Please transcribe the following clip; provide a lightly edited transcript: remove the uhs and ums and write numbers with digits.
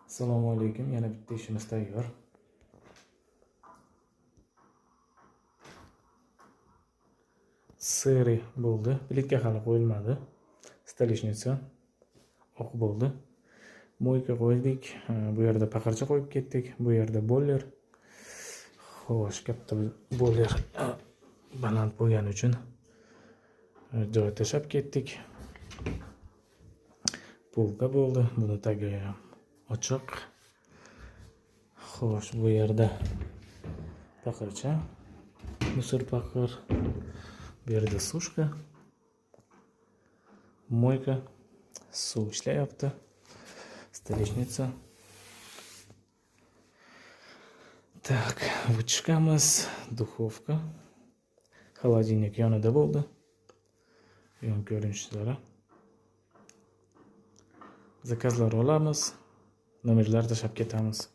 Assalomu alaykum. Yana bitta ishimiz tayyor. Siri bo'ldi. Plitka hali qo'yilmadi. Stolishnica oq bo'ldi. Moyka qo'ydik. Bu yerda paqircha qo'yib ketdik. Bu yerda boiler. Xo'sh, katta boiler baland bo'lgani uchun joy tashab ketdik. Polka bo'ldi. Buni tagi ochiq. Xo'sh, bu yerda paqircha, musor paqir, bu yerda sushka, moyka, suv ishlayapti, stolishnica. Так, вытяжкamiz, duxovka, холодильник yonida bo'ldi. Yon ko'rinishlari. Zakazlar olamiz, nomerlar tashab ketamiz.